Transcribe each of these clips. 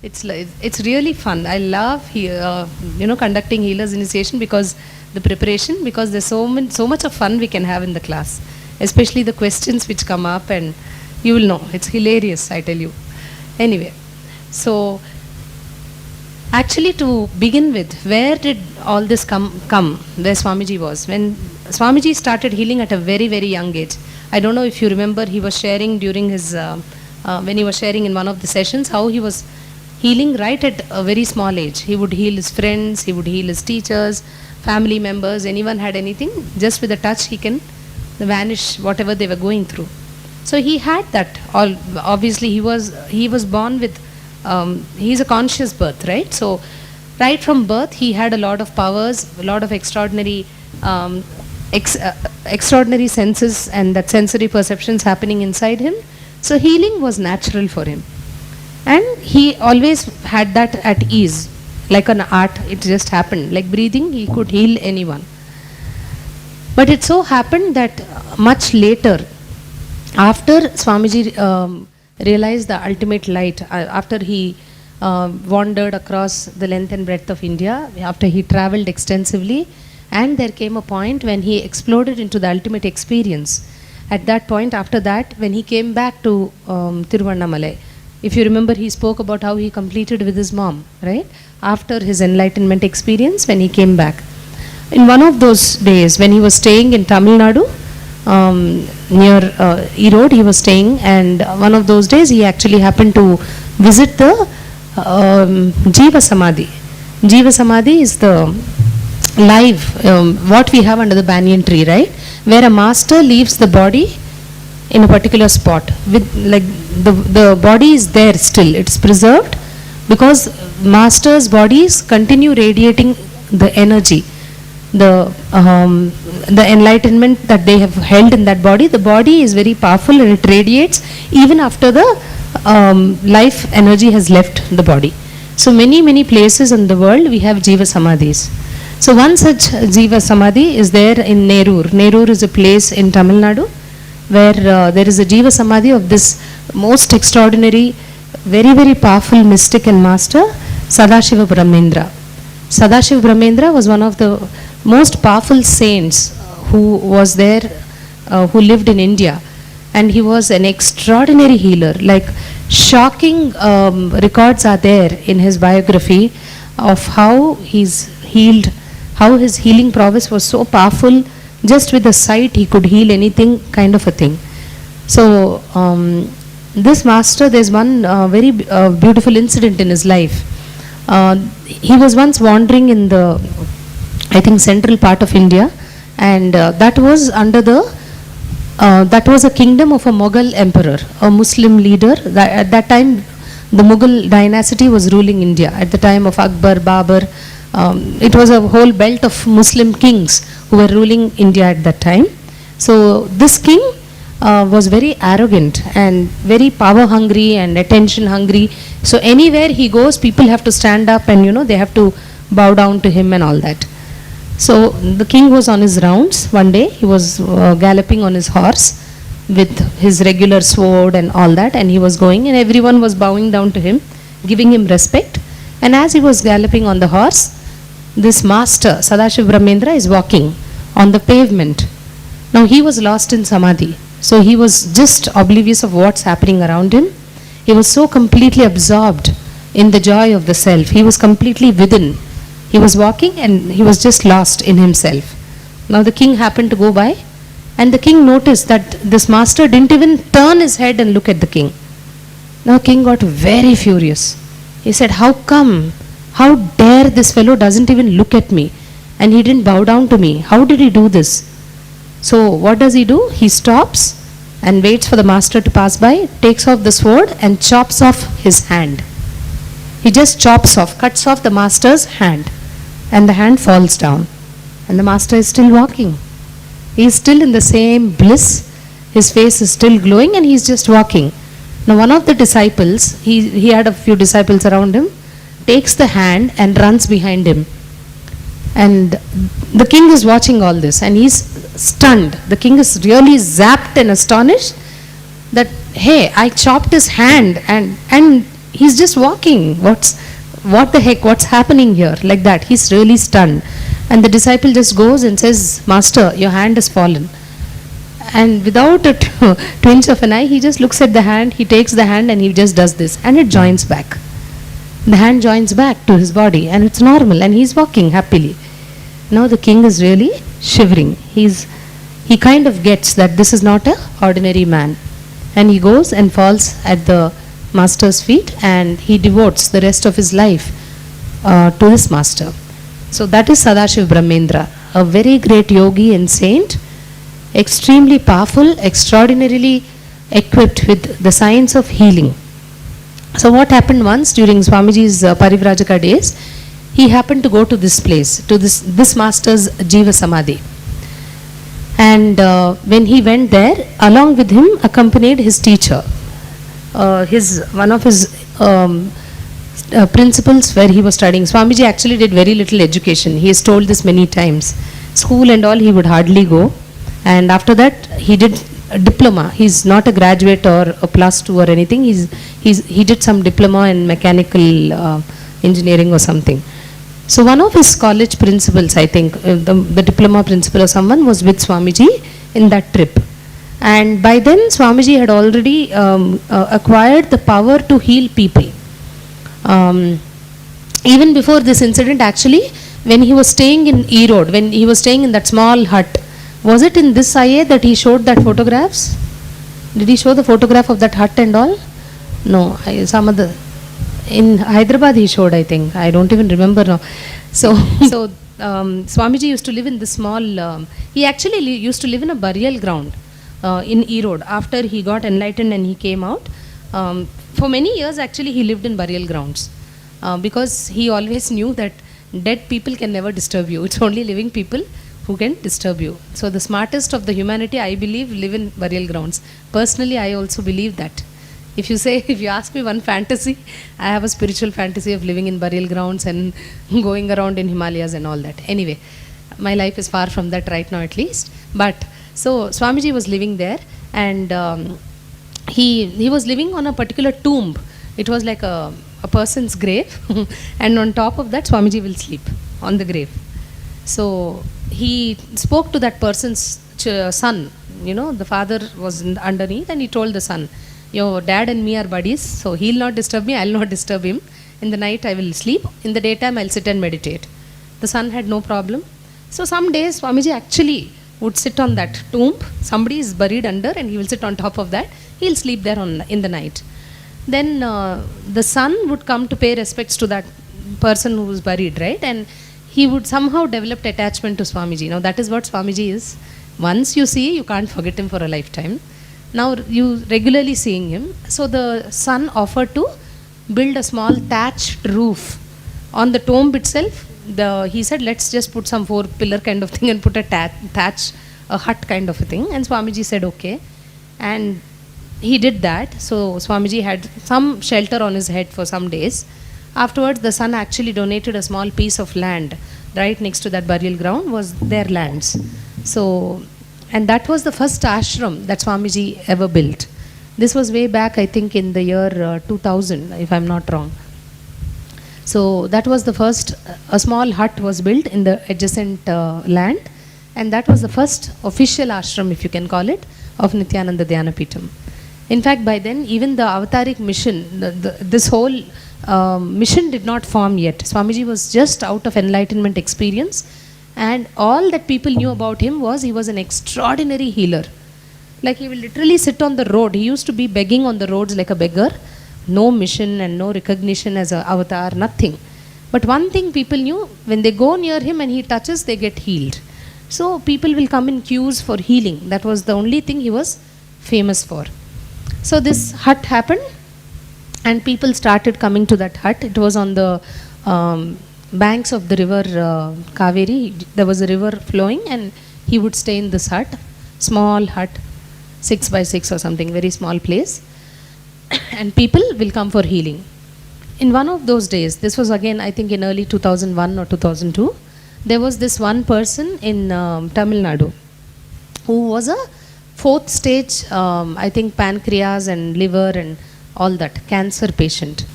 It's really fun. I love conducting healers initiation because the preparation, because there's so much of fun we can have in the class, especially the questions which come up, and you will know it's hilarious, I tell you. Anyway, so actually, to begin with, where did all this come where Swamiji was? When Swamiji started healing at a very, very young age. I don't know if you remember, he was sharing during his, when he was sharing in one of the sessions, how he was healing right at a very small age. He would heal his friends, he would heal his teachers, family members, anyone had anything, just with a touch he can vanish whatever they were going through. So he had that. Obviously, he was born with, he's a conscious birth, right? So right from birth, he had a lot of powers, a lot of extraordinary extraordinary senses and that sensory perceptions happening inside him. So healing was natural for him. And he always had that at ease. Like an art, it just happened. Like breathing, he could heal anyone. But it so happened that much later, after Swamiji realized the ultimate light, after he wandered across the length and breadth of India, after he traveled extensively, and there came a point when he exploded into the ultimate experience. At that point, after that, when he came back to Tiruvannamalai, if you remember, he spoke about how he completed with his mom, right? After his enlightenment experience, when he came back. In one of those days, when he was staying in Tamil Nadu, near Erode, he was staying, and one of those days, he actually happened to visit the Jiva Samadhi. Jiva Samadhi is the live, what we have under the banyan tree, right? Where a master leaves the body in a particular spot. With like the body is there still, it's preserved because master's bodies continue radiating the energy, the enlightenment that they have held in that body. The body is very powerful and it radiates even after the life energy has left the body. So many places in the world we have Jiva Samadhis. So one such Jiva Samadhi is there in Nerur. Nerur is a place in Tamil Nadu where there is a Jiva Samadhi of this most extraordinary, very powerful mystic and master, Sadashiva Brahmendra. Sadashiva Brahmendra was one of the most powerful saints who was there, who lived in India. And he was an extraordinary healer. Like shocking records are there in his biography of how he's healed, how his healing prowess was so powerful. Just with the sight, he could heal anything, kind of a thing. So, this master, there's one very beautiful incident in his life. He was once wandering in the, I think, central part of India, and that was under the, that was a kingdom of a Mughal emperor, a Muslim leader. At that time, the Mughal dynasty was ruling India. At the time of Akbar, Babur, it was a whole belt of Muslim kings who were ruling India at that time. So this king was very arrogant and very power hungry and attention hungry. So anywhere he goes, people have to stand up and they have to bow down to him and all that. So the king was on his rounds one day. He was galloping on his horse with his regular sword and all that, and he was going, and everyone was bowing down to him, giving him respect. And as he was galloping on the horse, this master, Sadashiva Brahmendra, is walking on the pavement. Now he was lost in samadhi. So he was just oblivious of what's happening around him. He was so completely absorbed in the joy of the self. He was completely within. He was walking and he was just lost in himself. Now the king happened to go by, and the king noticed that this master didn't even turn his head and look at the king. Now king got very furious. He said, "How come? How dare this fellow doesn't even look at me, and he didn't bow down to me? How did he do this?" So what does he do? He stops and waits for the master to pass by, takes off the sword and chops off his hand. He just chops off, cuts off the master's hand, and the hand falls down. And the master is still walking. He is still in the same bliss. His face is still glowing and he is just walking. Now one of the disciples, he had a few disciples around him, takes the hand and runs behind him. And the king is watching all this and he's stunned. The king is really zapped and astonished that, hey, I chopped his hand and he's just walking. What the heck? What's happening here? Like that. He's really stunned. And the disciple just goes and says, Master, your hand has fallen. And without a twinge of an eye, he just looks at the hand, he takes the hand and he just does this. And it joins back. The hand joins back to his body and it's normal and he's walking happily. Now the king is really shivering. He kind of gets that this is not an ordinary man. And he goes and falls at the master's feet and he devotes the rest of his life to this master. So that is Sadashiv Brahmendra, a very great yogi and saint, extremely powerful, extraordinarily equipped with the science of healing. So what happened once during Swamiji's Parivrajaka days, he happened to go to this place, to this master's Jiva Samadhi. And when he went there, along with him accompanied his teacher, one of his principles where he was studying. Swamiji actually did very little education. He has told this many times. School and all he would hardly go. And after that he did a diploma. He's not a graduate or a plus 2 or anything. He did some diploma in mechanical engineering or something. So one of his college principals, I think, the diploma principal or someone was with Swamiji in that trip. And by then Swamiji had already acquired the power to heal people. Even before this incident, actually, when he was staying in Erode, when he was staying in that small hut, was it in this IA that he showed that photographs? Did he show the photograph of that hut and all? No, some other. In Hyderabad he showed, I think. I don't even remember now. So Swamiji used to live in this small, he actually used to live in a burial ground in Erode. After he got enlightened and he came out, for many years actually he lived in burial grounds because he always knew that dead people can never disturb you. It's only living people who can disturb you. So the smartest of the humanity, I believe, live in burial grounds. Personally, I also believe that. If you ask me one fantasy, I have a spiritual fantasy of living in burial grounds and going around in Himalayas and all that. Anyway, my life is far from that right now at least. But so Swamiji was living there and he was living on a particular tomb. It was like a person's grave and on top of that Swamiji will sleep on the grave. So he spoke to that person's son, the father was underneath and he told the son, your dad and me are buddies, so he'll not disturb me, I'll not disturb him. In the night I will sleep, in the daytime I'll sit and meditate. The son had no problem. So some days Swamiji actually would sit on that tomb, somebody is buried under and he will sit on top of that, he'll sleep there in the night. Then the son would come to pay respects to that person who was buried, right? And he would somehow develop attachment to Swamiji. Now that is what Swamiji is. Once you see, you can't forget him for a lifetime. Now you regularly seeing him. So the son offered to build a small thatched roof on the tomb itself. He said, let's just put some 4-pillar kind of thing and put a thatch, a hut kind of a thing. And Swamiji said, okay. And he did that. So Swamiji had some shelter on his head for some days. Afterwards, the son actually donated a small piece of land right next to that burial ground was their lands. So, and that was the first ashram that Swamiji ever built. This was way back, I think, in the year 2000, if I'm not wrong. So that was the first, a small hut was built in the adjacent land, and that was the first official ashram, if you can call it, of Nityananda Dhyanapeetham. In fact, by then, even the Avataric mission, this whole mission did not form yet. Swamiji was just out of enlightenment experience, and all that people knew about him was he was an extraordinary healer. Like he will literally sit on the road. He used to be begging on the roads like a beggar. No mission and no recognition as an avatar, nothing. But one thing people knew, when they go near him and he touches, they get healed. So people will come in queues for healing. That was the only thing he was famous for. So this hut happened and people started coming to that hut. It was on the banks of the river Kaveri. There was a river flowing and he would stay in this hut, small hut, 6 by 6 or something, very small place. And people will come for healing. In one of those days, this was again I think in early 2001 or 2002, there was this one person in Tamil Nadu who was a 4th stage, I think pancreas and liver and all that, cancer patient.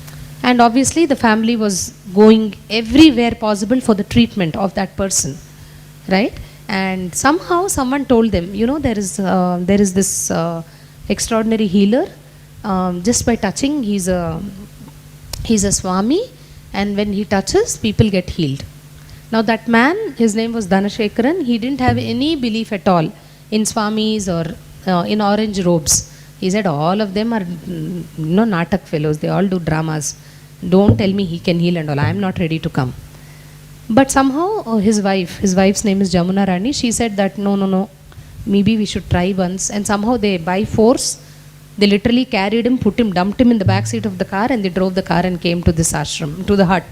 And obviously the family was going everywhere possible for the treatment of that person, right? And somehow someone told them, you know, there is this extraordinary healer, just by touching, he's a Swami, and when he touches, people get healed. Now that man, his name was Dhanashekaran, he didn't have any belief at all in Swamis or in orange robes. He said all of them are natak fellows, they all do dramas. Don't tell me he can heal and all, I am not ready to come. But somehow his wife's name is Jamuna Rani, she said that no, maybe we should try once. And somehow they, by force, they literally carried him, dumped him in the back seat of the car, and they drove the car and came to this ashram, to the hut.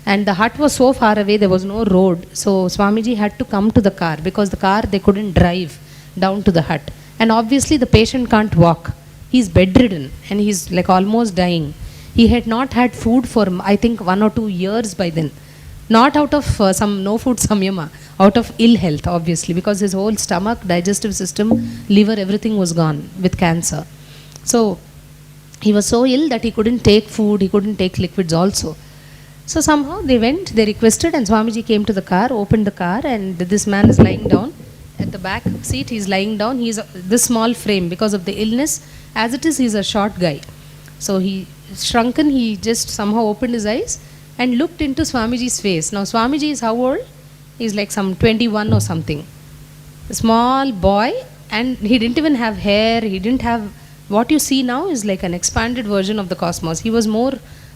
And the hut was so far away, there was no road. So Swamiji had to come to the car, because the car they couldn't drive down to the hut. And obviously the patient can't walk. He's bedridden and he's like almost dying. He had not had food for, I think, 1 or 2 years by then. Not out of some no food samyama, out of ill health, obviously, because his whole stomach, digestive system, liver, everything was gone with cancer. So he was so ill that he couldn't take food, he couldn't take liquids also. So somehow they went, they requested, and Swamiji came to the car, opened the car, and this man is lying down at the back seat. He's lying down. He's this small frame because of the illness. As it is, he's a short guy. So he shrunken, he just somehow opened his eyes and looked into Swamiji's face. Now Swamiji is how old? He's like some 21 or something. A small boy, and he didn't even have hair. He didn't have, what you see now is like an expanded version of the cosmos. He was more,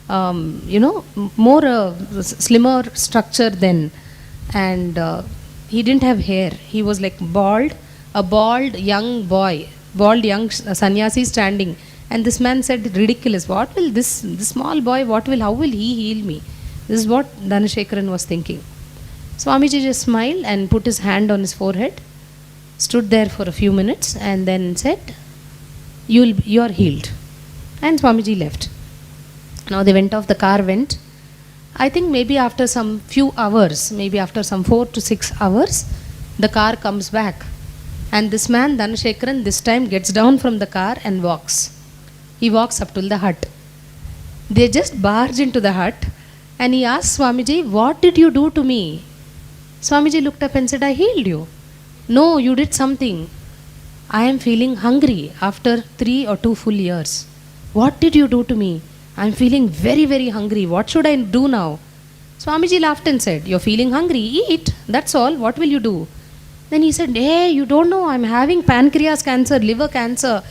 more slimmer structure then. And he didn't have hair. He was like bald, a bald young boy, bald young sannyasi standing. And this man said, ridiculous, what will this small boy, how will he heal me? This is what Dhanashekaran was thinking. Swamiji just smiled and put his hand on his forehead, stood there for a few minutes, and then said, you are healed. And Swamiji left. Now they went off, the car went. I think maybe after some few hours, maybe after some 4 to 6 hours, the car comes back. And this man, Dhanashekaran, this time gets down from the car and walks. He walks up to the hut. They just barge into the hut, and he asked Swamiji, what did you do to me? Swamiji looked up and said, I healed you. No, you did something. I am feeling hungry after 3 or 2 full years. What did you do to me? I am feeling very, very hungry. What should I do now? Swamiji laughed and said, you're feeling hungry, eat. That's all. What will you do? Then he said, hey, you don't know, I'm having pancreas cancer, liver cancer,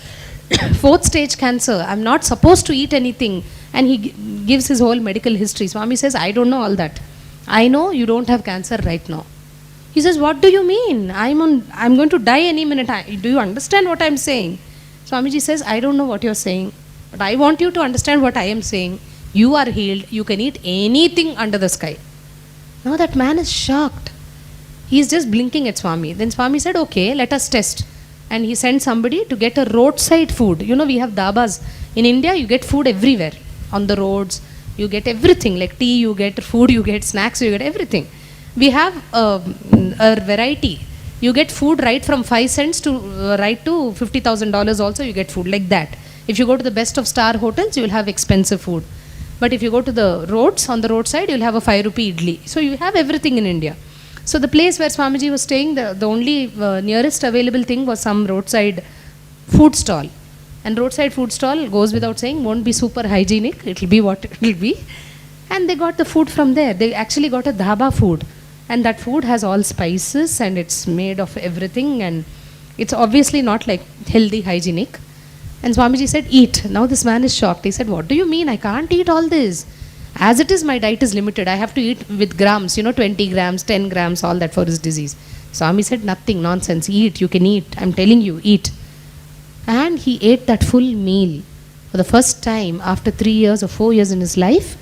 4th stage cancer. I'm not supposed to eat anything. And he gives his whole medical history. Swami says, I don't know all that. I know you don't have cancer right now. He says, what do you mean? I'm going to die any minute. Do you understand what I'm saying? Swamiji says, I don't know what you're saying, but I want you to understand what I am saying. You are healed. You can eat anything under the sky. Now that man is shocked. He is just blinking at Swami. Then Swami said, okay, let us test. And he sent somebody to get a roadside food. You know, we have dabas. In India, you get food everywhere. On the roads, you get everything. Like tea, you get food, you get snacks, you get everything. We have a variety. You get food right from 5 cents to right to $50,000 also, you get food like that. If you go to the best of star hotels, you will have expensive food. But if you go to the roads, on the roadside, you'll have a 5 rupee idli. So you have everything in India. So the place where Swamiji was staying, the only nearest available thing was some roadside food stall. And roadside food stall, goes without saying, won't be super hygienic. It will be what it will be. And they got the food from there. They actually got a dhaba food. And that food has all spices and it's made of everything. And it's obviously not like healthy, hygienic. And Swamiji said, eat. Now this man is shocked. He said, what do you mean? I can't eat all this. As it is, my diet is limited. I have to eat with grams, 20 grams, 10 grams, all that for his disease. Swami said, nothing, nonsense. Eat, you can eat. I'm telling you, eat. And he ate that full meal. For the first time, after 3 years or 4 years in his life,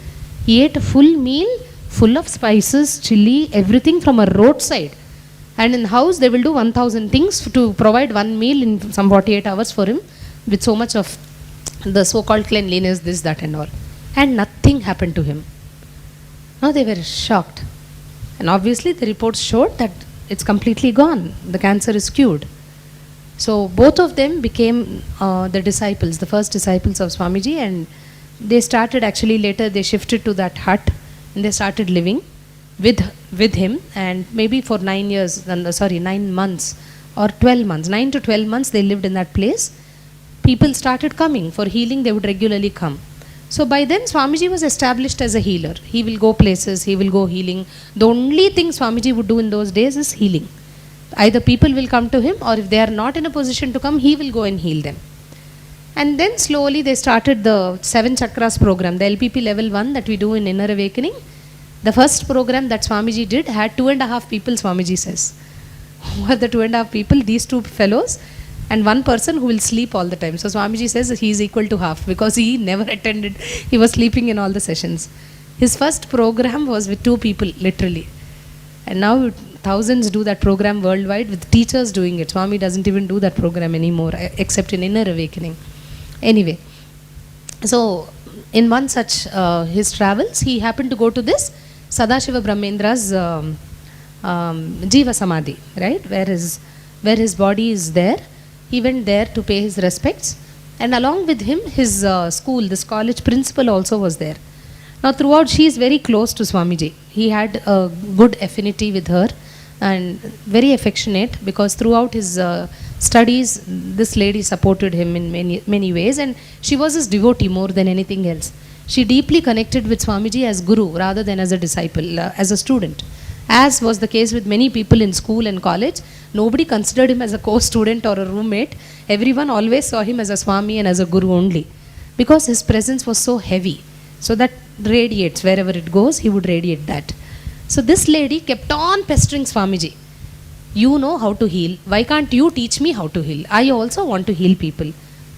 he ate a full meal full of spices, chili, everything from a roadside. And in the house, they will do 1,000 things to provide one meal in some 48 hours for him with so much of the so-called cleanliness, this, that and all. And nothing happened to him. Now they were shocked. And obviously the reports showed that it's completely gone. The cancer is cured. So both of them became the disciples, the first disciples of Swamiji, and They started, actually later they shifted to that hut and they started living with him, and maybe for 9 months or 12 months, 9 to 12 months they lived in that place. People started coming for healing, they would regularly come. So by then Swamiji was established as a healer. He will go places, he will go healing. The only thing Swamiji would do in those days is healing. Either people will come to him, or if they are not in a position to come, he will go and heal them. And then slowly they started the 7 Chakras program, the LPP level 1 that we do in Inner Awakening. The first program that Swamiji did had 2.5 people, Swamiji says. Who are the 2.5 people? These 2 fellows and 1 person who will sleep all the time. So Swamiji says he is equal to half because he never attended. He was sleeping in all the sessions. His first program was with 2 people, literally. And now thousands do that program worldwide with teachers doing it. Swami doesn't even do that program anymore, except in Inner Awakening. Anyway, so in one such his travels, he happened to go to this Sadashiva Brahmendra's Jiva Samadhi, right, where his body is there. He went there to pay his respects, and along with him his school, this college principal also was there. Now throughout she is very close to Swamiji. He had a good affinity with her and very affectionate, because throughout his studies this lady supported him in many ways, and she was his devotee more than anything else. She deeply connected with Swamiji as guru rather than as a disciple, as a student. As was the case with many people in school and college, nobody considered him as a co-student or a roommate. Everyone always saw him as a Swami and as a guru only, because his presence was so heavy. So that radiates, wherever it goes, he would radiate that. So this lady kept on pestering Swamiji. You know how to heal. Why can't you teach me how to heal? I also want to heal people.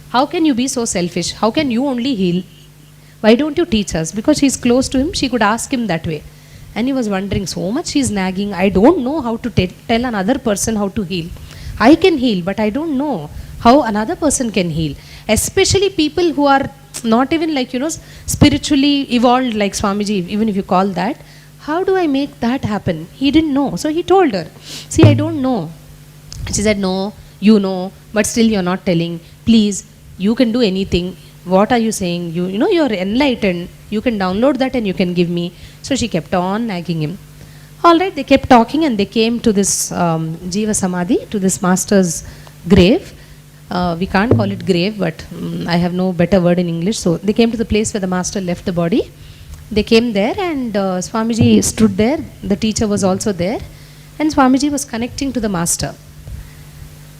How can you be so selfish? How can you only heal? Why don't you teach us? Because she's close to him, she could ask him that way. And he was wondering, so much she's nagging. I don't know how to tell another person how to heal. I can heal, but I don't know how another person can heal. Especially people who are not even like, spiritually evolved like Swamiji, even if you call that. How do I make that happen? He didn't know. So he told her, see, I don't know. She said, no, you know, but still you're not telling. Please, you can do anything. What are you saying? You're enlightened. You can download that and you can give me. So she kept on nagging him. All right, they kept talking and they came to this Jiva Samadhi, to this master's grave. We can't call it grave, but I have no better word in English. So they came to the place where the master left the body. They came there and Swamiji stood there. The teacher was also there. And Swamiji was connecting to the master.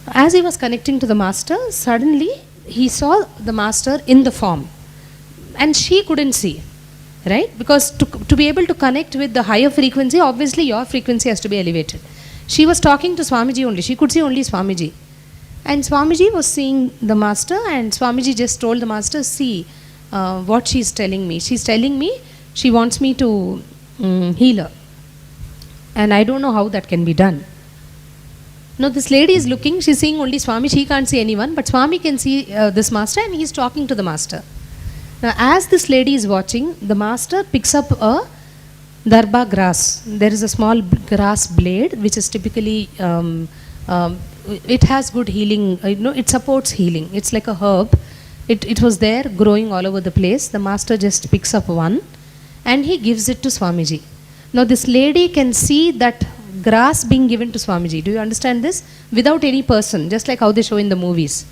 As he was connecting to the master, suddenly he saw the master in the form. And she couldn't see, right? Because to be able to connect with the higher frequency, obviously your frequency has to be elevated. She was talking to Swamiji only. She could see only Swamiji. And Swamiji was seeing the master, and Swamiji just told the master, see what she's telling me. She's telling me she wants me to heal her. And I don't know how that can be done. Now this lady is looking, she's seeing only Swami, she can't see anyone, but Swami can see this master and he's talking to the master. Now as this lady is watching, the master picks up a darba grass. There is a small grass blade which is typically, it has good healing, it supports healing. It's like a herb. It was there growing all over the place. The master just picks up one and he gives it to Swamiji. Now this lady can see that grass being given to Swamiji. Do you understand this? Without any person, just like how they show in the movies.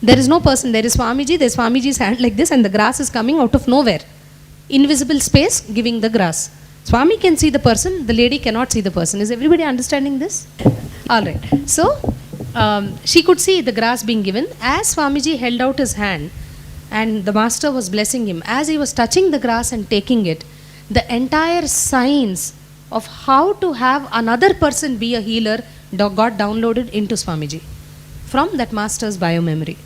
There is no person, there is Swamiji, there is Swamiji's hand like this and the grass is coming out of nowhere. Invisible space giving the grass. Swami can see the person, the lady cannot see the person. Is everybody understanding this? Alright. So, she could see the grass being given. As Swamiji held out his hand and the master was blessing him, as he was touching the grass and taking it, the entire science of how to have another person be a healer got downloaded into Swamiji from that master's biomemory.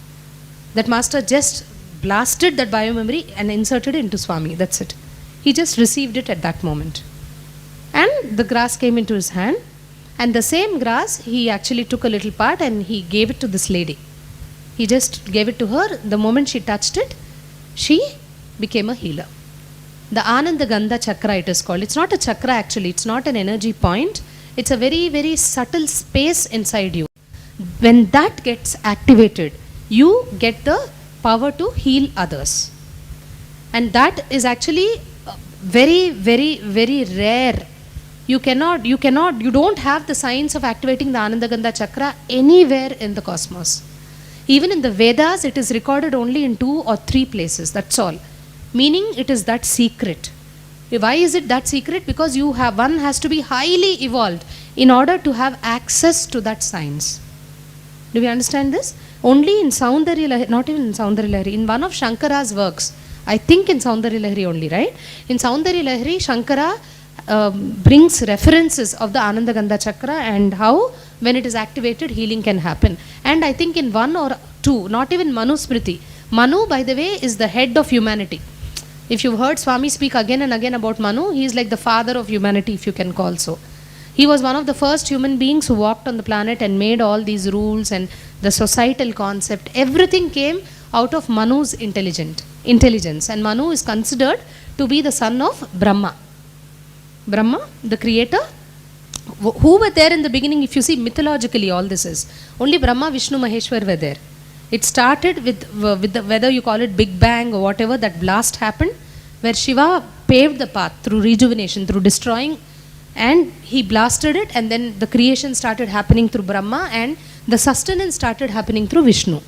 That master just blasted that biomemory and inserted it into Swami. That's it. He just received it at that moment. And the grass came into his hand. And the same grass, he actually took a little part and he gave it to this lady. He just gave it to her. The moment she touched it, she became a healer. The Ananda Gandha chakra it is called. It's not a chakra actually. It's not an energy point. It's a very, very subtle space inside you. When that gets activated, you get the power to heal others. And that is actually very, very, very rare. You don't have the science of activating the Anandagandha chakra anywhere in the cosmos. Even in the Vedas, it is recorded only in 2 or 3 places, that's all. Meaning it is that secret. Why is it that secret? Because one has to be highly evolved in order to have access to that science. Do we understand this? Only in Saundarya Lahari, not even in Saundarya Lahari, in one of Shankara's works, I think in Saundarya Lahari only, right? In Saundarya Lahari, Shankara brings references of the Anandagandha chakra and how when it is activated healing can happen. And I think in 1 or 2, not even Manu Smriti. Manu, by the way, is the head of humanity. If you've heard Swami speak again and again about Manu, he is like the father of humanity, if you can call so. He was one of the first human beings who walked on the planet and made all these rules and the societal concept. Everything came out of Manu's intelligence. And Manu is considered to be the son of Brahma. Brahma, the creator, who were there in the beginning. If you see mythologically, all this is only Brahma, Vishnu, Maheshwar were there. It started with the, whether you call it Big Bang or whatever, that blast happened, where Shiva paved the path through rejuvenation, through destroying, and he blasted it, and then the creation started happening through Brahma, and the sustenance started happening through Vishnu.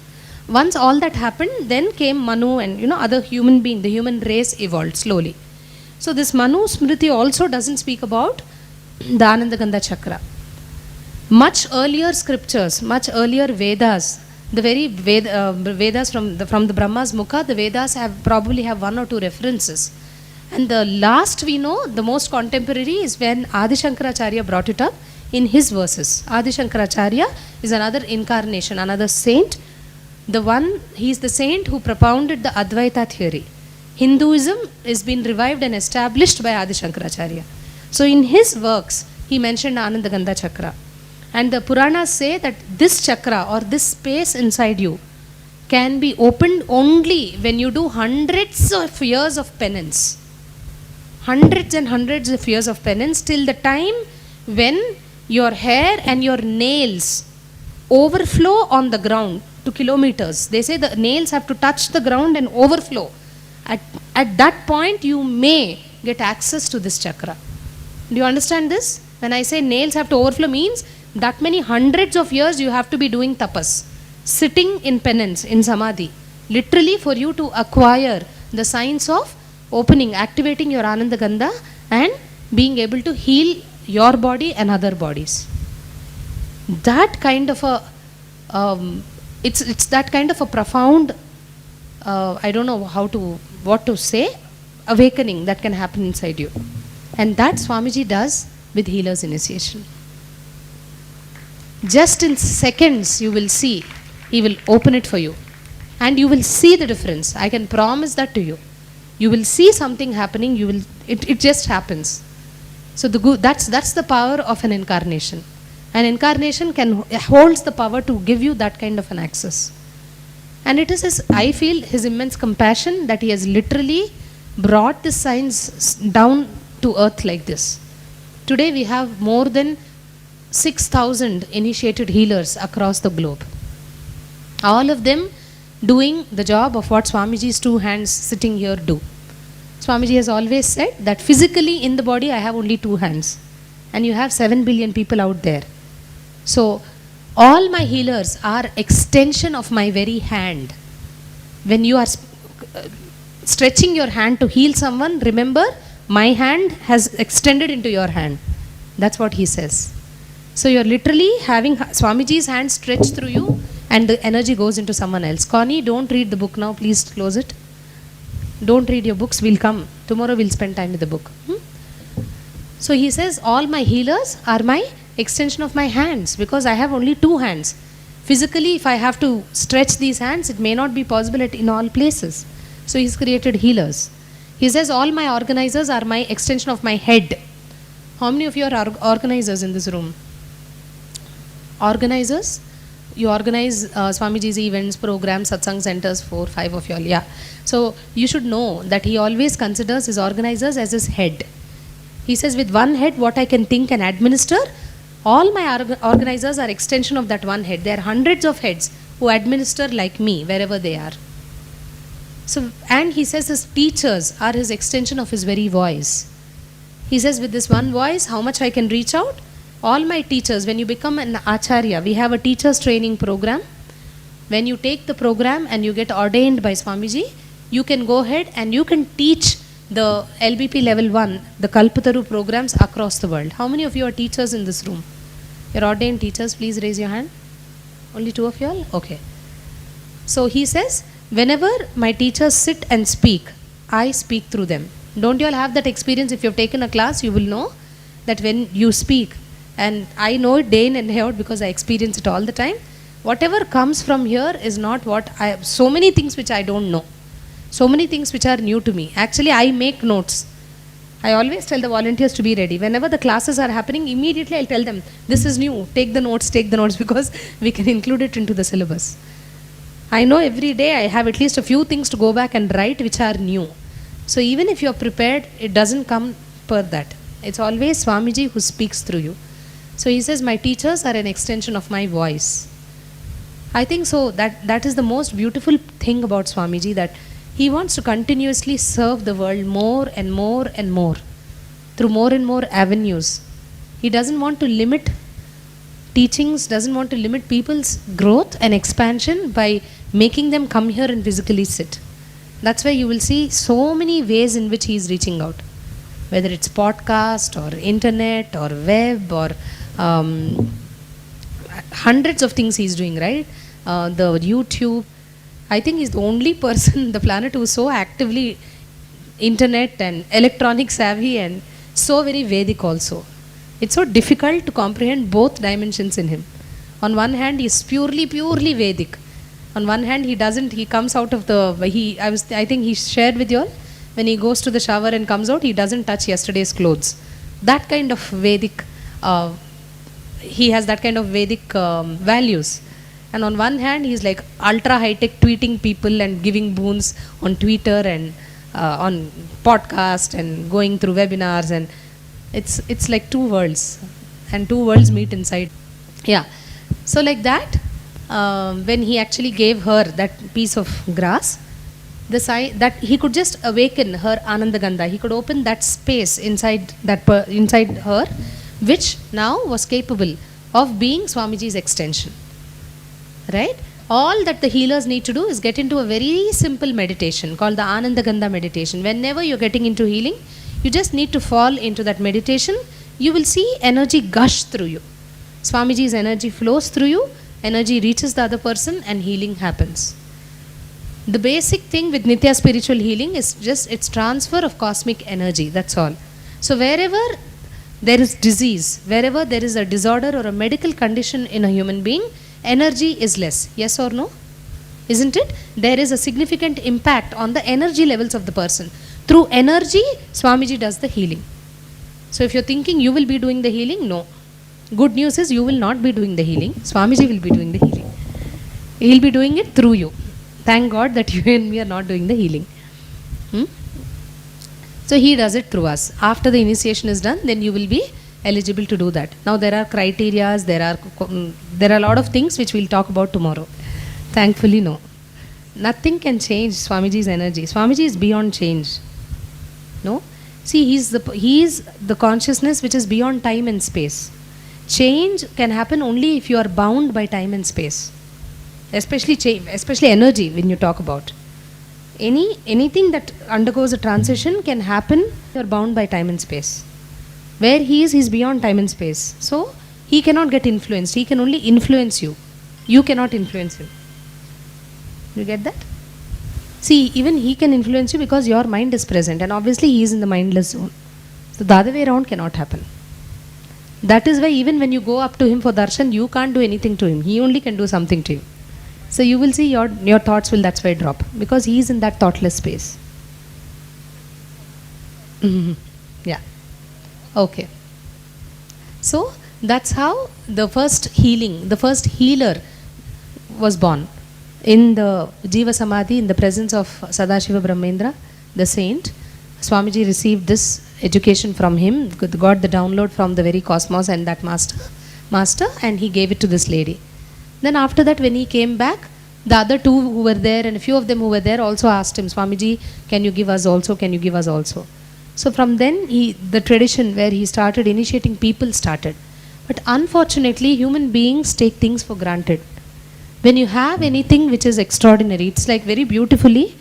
Once all that happened, then came Manu, and other human being, the human race evolved slowly. So this Manu Smriti also doesn't speak about the Anandagandha chakra. Much earlier scriptures, much earlier Vedas, the very Vedas from the Brahma's Mukha, the Vedas probably have 1 or 2 references. And the last we know, the most contemporary, is when Adi Shankaracharya brought it up in his verses. Adi Shankaracharya is another incarnation, another saint. He is the saint who propounded the Advaita theory. Hinduism has been revived and established by Adi Shankaracharya. So in his works, he mentioned Anandagandha chakra. And the Puranas say that this chakra or this space inside you can be opened only when you do hundreds of years of penance. Hundreds and hundreds of years of penance, till the time when your hair and your nails overflow on the ground to kilometers. They say the nails have to touch the ground and overflow. At that point, you may get access to this chakra. Do you understand this? When I say nails have to overflow, means that many hundreds of years you have to be doing tapas, sitting in penance, in samadhi, literally for you to acquire the science of opening, activating your Anandagandha and being able to heal your body and other bodies. That kind of a, it's that kind of a profound, I don't know what to say, awakening that can happen inside you. And that Swamiji does with healer's initiation. Just in seconds you will see, he will open it for you. And you will see the difference. I can promise that to you. You will see something happening, it just happens. So that's the power of an incarnation. An incarnation holds the power to give you that kind of an access. And it is I feel his immense compassion that he has literally brought this science down to earth like this. Today we have more than 6,000 initiated healers across the globe. All of them doing the job of what Swamiji's 2 hands sitting here do. Swamiji has always said that physically in the body I have only 2 hands. And you have 7 billion people out there. So all my healers are extension of my very hand. When you are stretching your hand to heal someone, remember my hand has extended into your hand. That's what he says. So you're literally having Swamiji's hand stretched through you and the energy goes into someone else. Connie, don't read the book now. Please close it. Don't read your books. We'll come. Tomorrow we'll spend time with the book. So he says, all my healers are my extension of my hands because I have only 2 hands. Physically, if I have to stretch these hands, it may not be possible in all places. So he's created healers. He says, all my organizers are my extension of my head. How many of you are organizers in this room? Organizers? You organize Swamiji's events, programs, satsang centers, 4, 5 of you all. Yeah. So you should know that he always considers his organizers as his head. He says, with one head, what I can think and administer, all my organizers are extension of that one head. There are hundreds of heads who administer like me wherever they are. So, and he says his teachers are his extension of his very voice. He says, with this one voice, how much I can reach out? All my teachers, when you become an acharya, we have a teachers training program. When you take the program and you get ordained by Swamiji, you can go ahead and you can teach the LBP level 1, the Kalpataru programs across the world. How many of you are teachers in this room? You're ordained teachers, please raise your hand. Only 2 of you all? Okay. So he says, whenever my teachers sit and speak, I speak through them. Don't you all have that experience? If you've taken a class, you will know that when you speak, and I know it day in and day out because I experience it all the time, whatever comes from here is not what I, so many things which I don't know. So many things which are new to me. Actually, I make notes. I always tell the volunteers to be ready. Whenever the classes are happening, immediately I'll tell them, this is new, take the notes, because we can include it into the syllabus. I know every day I have at least a few things to go back and write which are new. So even if you're prepared, it doesn't come per that. It's always Swamiji who speaks through you. So he says, my teachers are an extension of my voice. I think so that is the most beautiful thing about Swamiji, that he wants to continuously serve the world more and more and more through more and more avenues. He doesn't want to limit teachings, doesn't want to limit people's growth and expansion by making them come here and physically sit. That's why you will see so many ways in which he is reaching out, whether it's podcast or internet or web or hundreds of things he's doing, right? The YouTube. I think he's the only person on the planet who is so actively internet and electronic savvy and so very Vedic also. It's so difficult to comprehend both dimensions in him. On one hand, he's purely Vedic. On one hand, he comes out of I think he shared with you all, when he goes to the shower and comes out, he doesn't touch yesterday's clothes. That kind of Vedic, he has that kind of Vedic values. And on one hand, he's like ultra high-tech, tweeting people and giving boons on Twitter and on podcast and going through webinars, and it's like two worlds, and two worlds meet inside. Yeah. So like that, when he actually gave her that piece of grass, that he could just awaken her Anandagandha. He could open that space inside inside her, which now was capable of being Swamiji's extension. Right? All that the healers need to do is get into a very simple meditation called the Anandagandha meditation. Whenever you're getting into healing, you just need to fall into that meditation. You will see energy gush through you. Swamiji's energy flows through you, energy reaches the other person, and healing happens. The basic thing with Nitya spiritual healing is just its transfer of cosmic energy. That's all. So wherever there is disease, wherever there is a disorder or a medical condition in a human being, energy is less. Yes or no? Isn't it? There is a significant impact on the energy levels of the person. Through energy, Swamiji does the healing. So if you're thinking you will be doing the healing, no. Good news is you will not be doing the healing. Swamiji will be doing the healing. He'll be doing it through you. Thank God that you and me are not doing the healing. So he does it through us. After the initiation is done, then you will be eligible to do that. Now there are criterias, there are a lot of things which we'll talk about tomorrow. Thankfully, no. Nothing can change Swamiji's energy. Swamiji is beyond change. No? See, he is the consciousness which is beyond time and space. Change can happen only if you are bound by time and space. Especially energy, when you talk about. Anything that undergoes a transition can happen, you are bound by time and space. Where he is, beyond time and space. So, he cannot get influenced. He can only influence you. You cannot influence him. You get that? See, even he can influence you because your mind is present, and obviously he is in the mindless zone. So, the other way around cannot happen. That is why even when you go up to him for darshan, you can't do anything to him. He only can do something to you. So, you will see your thoughts will that's why drop, because he is in that thoughtless space. Yeah. Okay. So, that's how the first healer was born. In the Jiva Samadhi, in the presence of Sadashiva Brahmendra, the saint, Swamiji received this education from him, got the download from the very cosmos and that master, and he gave it to this lady. Then after that, when he came back, The other two who were there and a few of them who were there also asked him, Swamiji, can you give us also? Can you give us also? So from then the tradition where he started initiating people started. But unfortunately, human beings take things for granted. When you have anything which is extraordinary, it's like very beautifully,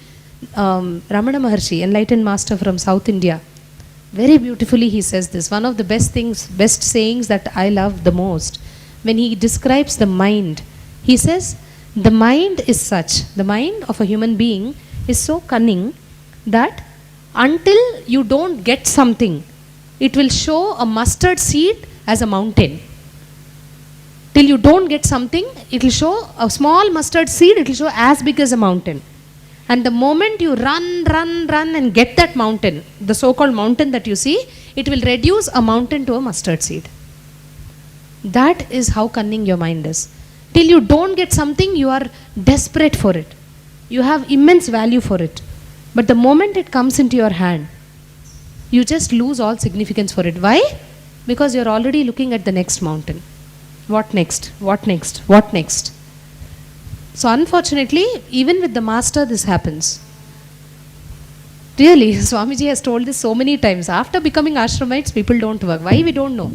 Ramana Maharshi, enlightened master from South India, very beautifully he says this. One of the best sayings that I love the most, when he describes the mind, he says, the mind is such, the mind of a human being is so cunning that until you don't get something, it will show a mustard seed as a mountain. Till you don't get something, it will show a small mustard seed, it will show as big as a mountain. And the moment you run and get that mountain, the so-called mountain that you see, it will reduce a mountain to a mustard seed. That is how cunning your mind is. Till you don't get something, you are desperate for it. You have immense value for it. But the moment it comes into your hand, you just lose all significance for it. Why? Because you're already looking at the next mountain. What next? What next? What next? So unfortunately, even with the master, this happens. Really, Swamiji has told this so many times. After becoming ashramites, people don't work. Why? We don't know.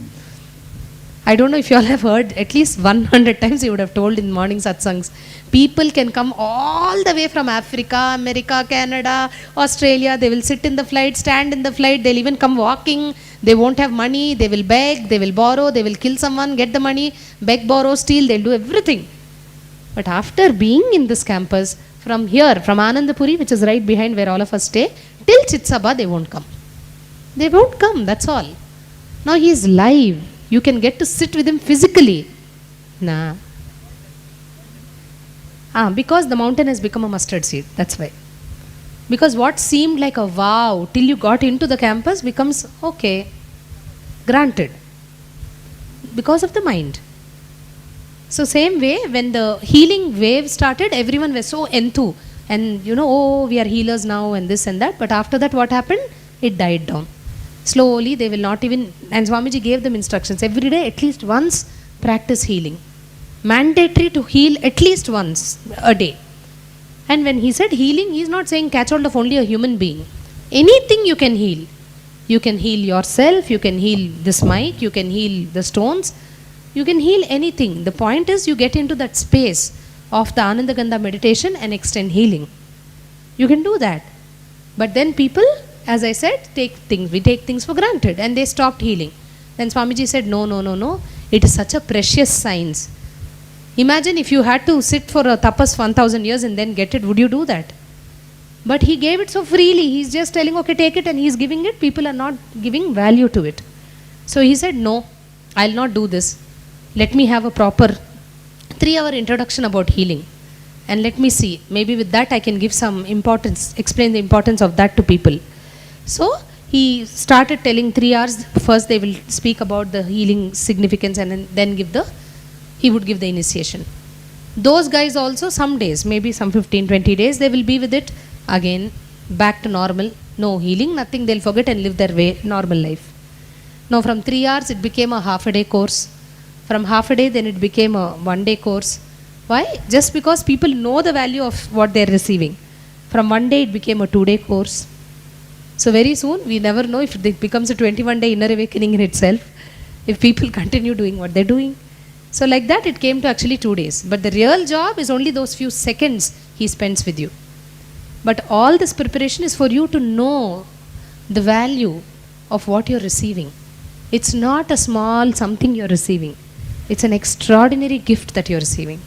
I don't know if you all have heard, at least 100 times he would have told in morning satsangs. People can come all the way from Africa, America, Canada, Australia. They will sit in the flight, stand in the flight. They'll even come walking. They won't have money. They will beg. They will borrow. They will kill someone, get the money, beg, borrow, steal. They'll do everything. But after being in this campus, from here, from Anandapuri, which is right behind where all of us stay, till Chitsabha, they won't come. They won't come. That's all. Now he is live. You can get to sit with him physically. Nah. Because the mountain has become a mustard seed. That's why. Because what seemed like a wow till you got into the campus becomes okay. Granted. Because of the mind. So same way, when the healing wave started, everyone was so enthu. And we are healers now and this and that. But after that, what happened? It died down. Slowly, they will not even, and Swamiji gave them instructions. Every day, at least once, practice healing. Mandatory to heal at least once a day. And when he said healing, he is not saying catch hold of only a human being. Anything you can heal. You can heal yourself, you can heal this mic, you can heal the stones, you can heal anything. The point is you get into that space of the Anandagandha meditation and extend healing. You can do that. But then people, as I said, we take things for granted and they stopped healing. Then Swamiji said, no. It is such a precious science. Imagine if you had to sit for a tapas 1000 years and then get it, would you do that? But he gave it so freely. He's just telling, okay, take it, and he's giving it. People are not giving value to it. So he said, no, I'll not do this. Let me have a proper 3-hour introduction about healing. And let me see, maybe with that I can give some importance, explain the importance of that to people. So he started telling 3 hours. First they will speak about the healing significance and then he would give the initiation. Those guys also some days, maybe some 15-20 days, they will be with it again, back to normal. No healing, nothing, they'll forget and live their way, normal life. Now from 3 hours it became a half-a-day course. From half a day then it became a 1-day course. Why? Just because people know the value of what they're receiving. From 1 day it became a 2-day course. So very soon, we never know if it becomes a 21-day inner awakening in itself, if people continue doing what they're doing. So like that, it came to actually 2 days. But the real job is only those few seconds he spends with you. But all this preparation is for you to know the value of what you're receiving. It's not a small something you're receiving. It's an extraordinary gift that you're receiving.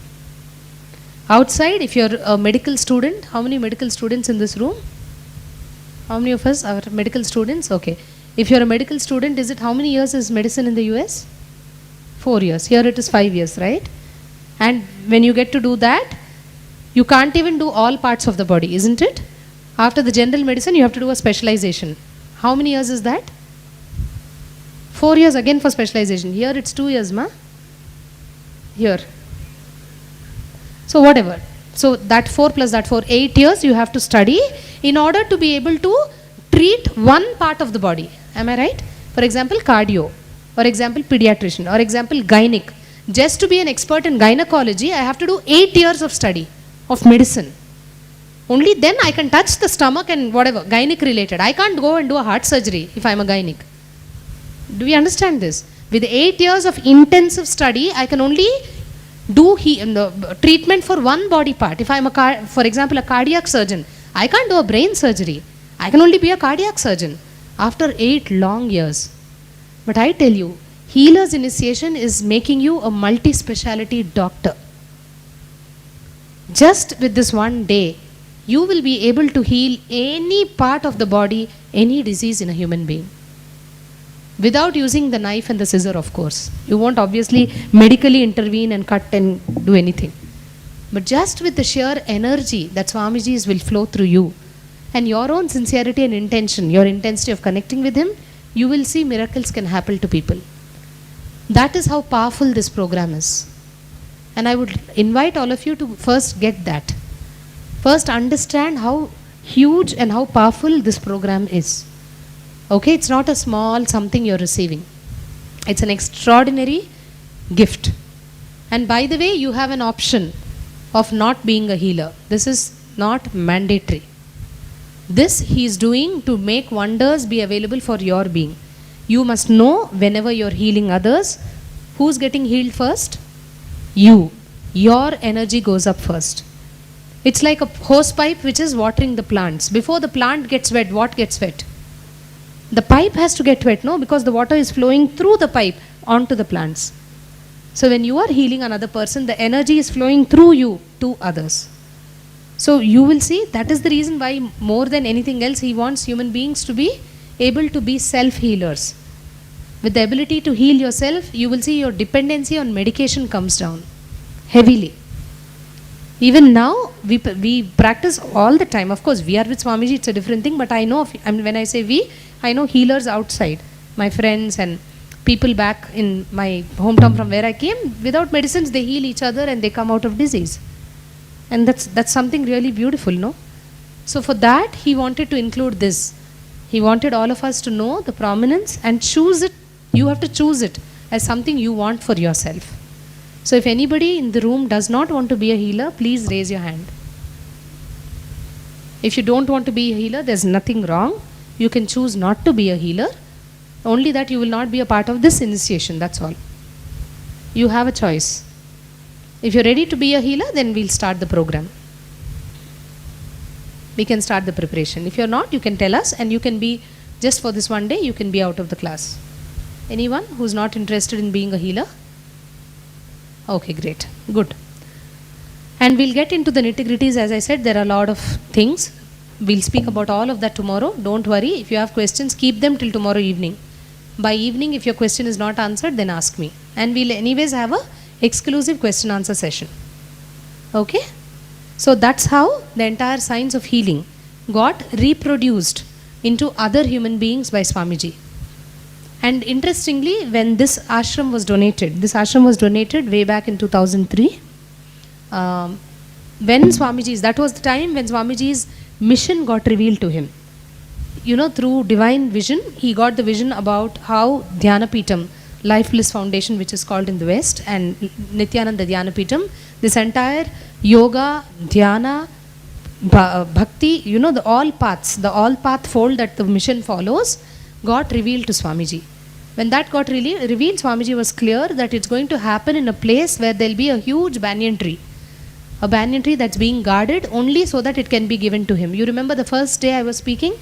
Outside, if you're a medical student, how many medical students in this room? How many of us are medical students? Okay. If you're a medical student, is it how many years is medicine in the US? 4 years. Here it is 5 years, right? And when you get to do that, you can't even do all parts of the body, isn't it? After the general medicine, you have to do a specialization. How many years is that? 4 years again for specialization. Here it's 2 years, ma? Here. So whatever. So that 4 plus that 4, 8 years you have to study in order to be able to treat one part of the body. Am I right? For example, cardio. For example, pediatrician. Or example, gynec. Just to be an expert in gynecology, I have to do 8 years of study. of medicine. Only then I can touch the stomach and whatever, gynec related. I can't go and do a heart surgery if I'm a gynec. Do we understand this? With 8 years of intensive study, I can only do treatment for one body part. If I'm for example, a cardiac surgeon, I can't do a brain surgery. I can only be a cardiac surgeon after 8 long years. But I tell you, healer's initiation is making you a multi-speciality doctor. Just with this one day, you will be able to heal any part of the body, any disease in a human being. Without using the knife and the scissor, of course. You won't obviously medically intervene and cut and do anything. But just with the sheer energy that Swamiji's will flow through you, and your own sincerity and intention, your intensity of connecting with him, you will see miracles can happen to people. That is how powerful this program is. And I would invite all of you to first get that. First understand how huge and how powerful this program is. Okay, it's not a small something you're receiving. It's an extraordinary gift. And by the way, you have an option of not being a healer. This is not mandatory. This he is doing to make wonders be available for your being. You must know whenever you're healing others, who's getting healed first? You. Your energy goes up first. It's like a hose pipe which is watering the plants. Before the plant gets wet, what gets wet? The pipe has to get wet, no? Because the water is flowing through the pipe onto the plants. So when you are healing another person, the energy is flowing through you to others. So you will see that is the reason why more than anything else he wants human beings to be able to be self-healers. With the ability to heal yourself, you will see your dependency on medication comes down heavily. Even now, we practice all the time. Of course, we are with Swamiji, it's a different thing, but I know, when I say we, I know healers outside, my friends and people back in my hometown from where I came, without medicines, they heal each other and they come out of disease. And that's something really beautiful, no? So for that, he wanted to include this. He wanted all of us to know the prominence and choose it. You have to choose it as something you want for yourself. So if anybody in the room does not want to be a healer, please raise your hand. If you don't want to be a healer, there's nothing wrong. You can choose not to be a healer. Only that you will not be a part of this initiation, that's all. You have a choice. If you're ready to be a healer, then we'll start the program. We can start the preparation. If you're not, you can tell us, and you can be, just for this one day, you can be out of the class. Anyone who's not interested in being a healer? Okay, great. Good. And we'll get into the nitty-gritties. As I said, there are a lot of things. We'll speak about all of that tomorrow. Don't worry. If you have questions, keep them till tomorrow evening. By evening, if your question is not answered, then ask me. And we'll anyways have a exclusive question answer session. Okay? So that's how the entire science of healing got reproduced into other human beings by Swamiji. And interestingly, when this ashram was donated way back in 2003. When Swamiji's, that was the time when Swamiji's mission got revealed to him. You know, through divine vision, he got the vision about how Dhyanapitam, Life Bliss Foundation, which is called in the West, and Nityananda Dhyanapitam, this entire yoga, dhyana, bhakti, you know, the all path fold that the mission follows, got revealed to Swamiji. When that got revealed, Swamiji was clear that it's going to happen in a place where there'll be a huge banyan tree. A banyan tree that's being guarded only so that it can be given to him. You remember the first day I was speaking?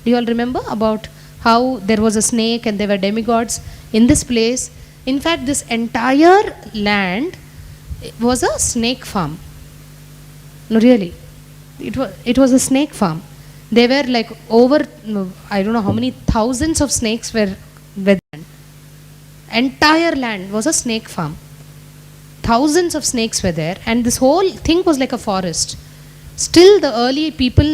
Do you all remember about how there was a snake and there were demigods in this place? In fact, this entire land was a snake farm. No, really. It was a snake farm. There were like over, I don't know how many thousands of snakes were there. Entire land was a snake farm. Thousands of snakes were there, and this whole thing was like a forest. Still, the early people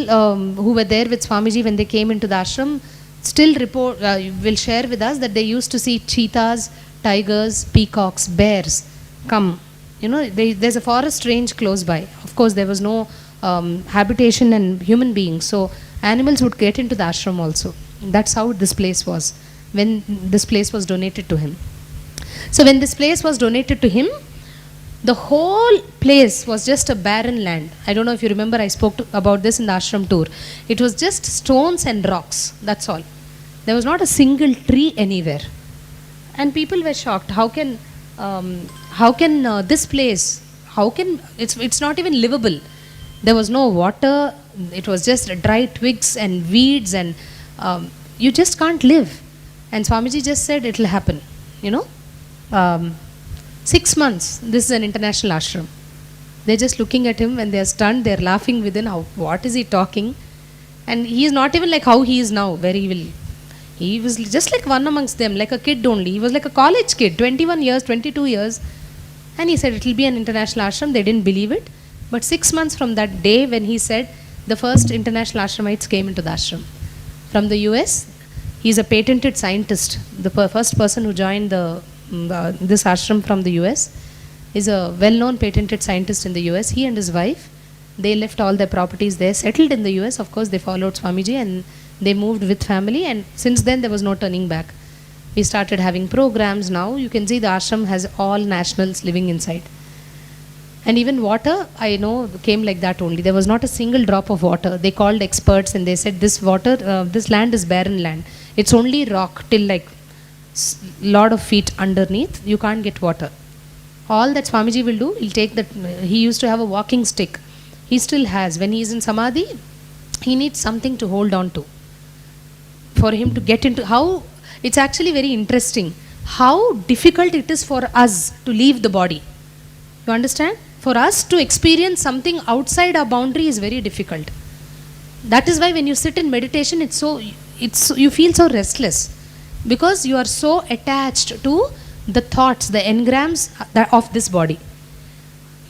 who were there with Swamiji when they came into the ashram still will share with us that they used to see cheetahs, tigers, peacocks, bears come. You know, there's a forest range close by. Of course, there was no habitation and human beings, so animals would get into the ashram also. That's how this place was when this place was donated to him. So when this place was donated to him, The whole place was just a barren land. I don't know if you remember, I spoke about this in the ashram tour. It was just stones and rocks, that's all. There was not a single tree anywhere. And people were shocked. How can this place, it's not even livable. There was no water. It was just dry twigs and weeds, and you just can't live. And Swamiji just said it will happen, you know. 6 months, this is an international ashram. They're just looking at him when they're stunned, they're laughing within, what is he talking? And he is not even like how he is now, he was just like one amongst them, like a kid only. He was like a college kid, 21 years, 22 years. And he said it will be an international ashram. They didn't believe it. But 6 months from that day when he said, the first international ashramites came into the ashram. From the US, he's a patented scientist. The first person who joined this ashram from the US is a well-known patented scientist in the US. He and his wife, they left all their properties there, settled in the US. Of course, they followed Swamiji and they moved with family, and since then there was no turning back. We started having programs. Now you can see the ashram has all nationals living inside. And even water, I know, came like that only. There was not a single drop of water. They called experts and they said, this land is barren land. It's only rock till like lot of feet underneath. You can't get water. All that Swamiji will do, he'll take that. He used to have a walking stick. He still has. When he's in Samadhi, he needs something to hold on to. For him to get into it's actually very interesting how difficult it is for us to leave the body. You understand? For us to experience something outside our boundary is very difficult. That is why when you sit in meditation, you feel so restless, because you are so attached to the thoughts, the engrams of this body.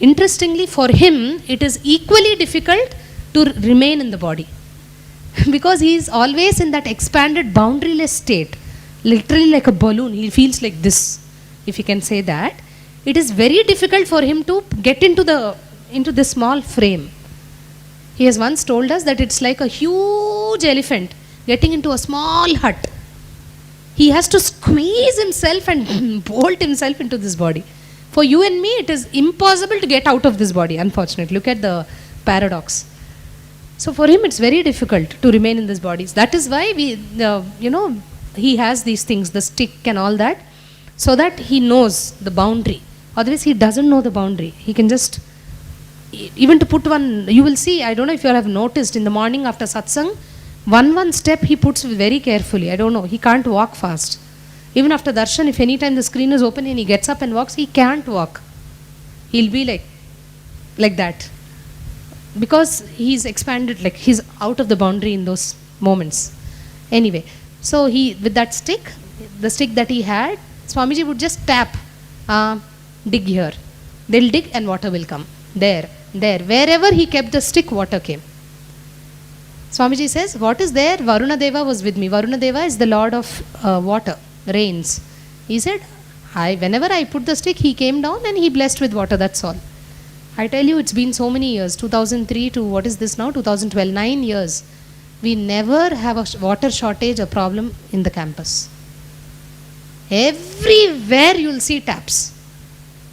Interestingly, for him, it is equally difficult to remain in the body. Because he is always in that expanded boundaryless state, literally like a balloon. He feels like this, if you can say that. It is very difficult for him to get into this small frame. He has once told us that it's like a huge elephant getting into a small hut. He has to squeeze himself and bolt himself into this body. For you and me, it is impossible to get out of this body, unfortunately. Look at the paradox. So for him, it's very difficult to remain in this body. That is why he has these things, the stick and all that, so that he knows the boundary. Otherwise, he doesn't know the boundary. He can just, even to put one, you will see, I don't know if you all have noticed, in the morning after satsang, one step he puts very carefully. I don't know, he can't walk fast. Even after darshan, if any time the screen is open and he gets up and walks, he can't walk. He'll be like that. Because he's expanded, like he's out of the boundary in those moments. Anyway, so with that stick, the stick that he had, Swamiji would just tap, dig here. They'll dig and water will come. There. Wherever he kept the stick, water came. Swamiji says, what is there? Varuna Deva was with me. Varuna Deva is the lord of water, rains. He said, whenever I put the stick, he came down and he blessed with water, that's all. I tell you, it's been so many years, 2003 to what is this now, 2012, 9 years. We never have a water shortage or problem in the campus. Everywhere you'll see taps.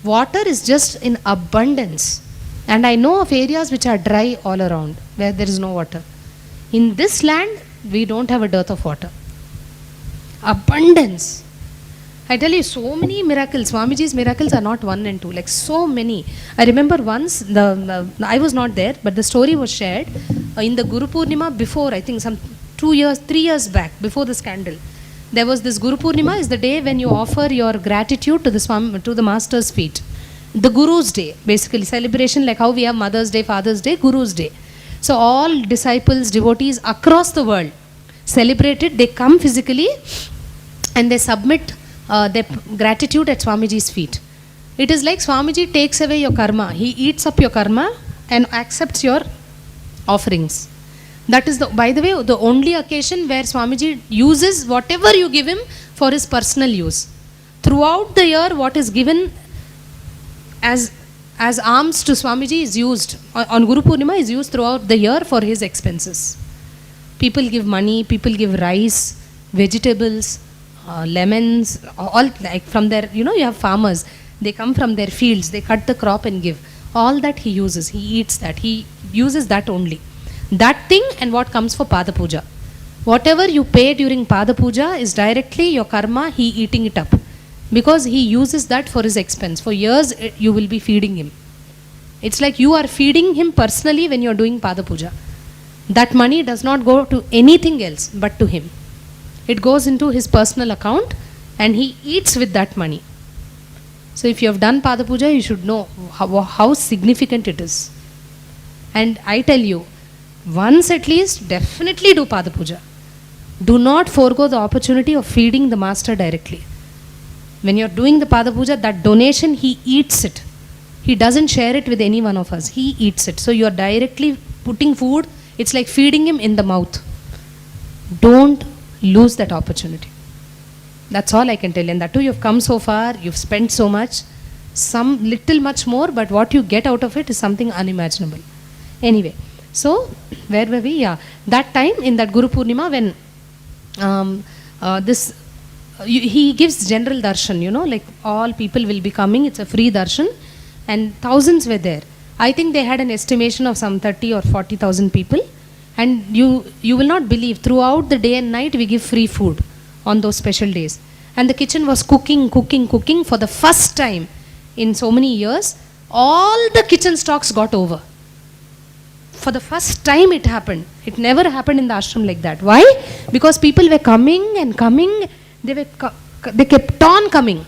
Water is just in abundance. And I know of areas which are dry all around, where there is no water. In this land, we don't have a dearth of water. Abundance. I tell you, so many miracles. Swamiji's miracles are not one and two, like so many. I remember once, I was not there, but the story was shared in the Guru Purnima before, I think some 3 years back, before the scandal. There was this Guru Purnima is the day when you offer your gratitude to the Master's feet. The Guru's Day, basically celebration like how we have Mother's Day, Father's Day, Guru's Day. So all disciples, devotees across the world celebrate it. They come physically and they submit their gratitude at Swamiji's feet. It is like Swamiji takes away your karma. He eats up your karma and accepts your offerings. That is, by the way, the only occasion where Swamiji uses whatever you give him for his personal use. Throughout the year, what is given as alms to Swamiji is used, on Guru Purnima is used throughout the year for his expenses. People give money, people give rice, vegetables, lemons, all like from there, you have farmers. They come from their fields, they cut the crop and give. All that he uses, he eats that, he uses that only. That thing and what comes for Pada Puja. Whatever you pay during Pada Puja is directly your karma, he eating it up. Because he uses that for his expense. For years you will be feeding him. It's like you are feeding him personally when you are doing Pada Puja. That money does not go to anything else but to him. It goes into his personal account and he eats with that money. So if you have done Pada Puja, you should know how significant it is. And I tell you, once at least, definitely do Pada Puja. Do not forego the opportunity of feeding the master directly. When you are doing the Pada Puja, that donation, he eats it. He doesn't share it with any one of us. He eats it. So you are directly putting food. It's like feeding him in the mouth. Don't lose that opportunity. That's all I can tell you. And that too, you've come so far, you've spent so much, some little much more, but what you get out of it is something unimaginable. Anyway, so where were we? Yeah, that time in that Guru Purnima when he gives general darshan, you know, like all people will be coming, it's a free darshan, and thousands were there. I think they had an estimation of some 30 or 40,000 people, and you will not believe, throughout the day and night we give free food on those special days. And the kitchen was cooking for the first time in so many years. All the kitchen stocks got over. For the first time it happened. It never happened in the ashram like that. Why? Because people were coming and coming. They kept on coming.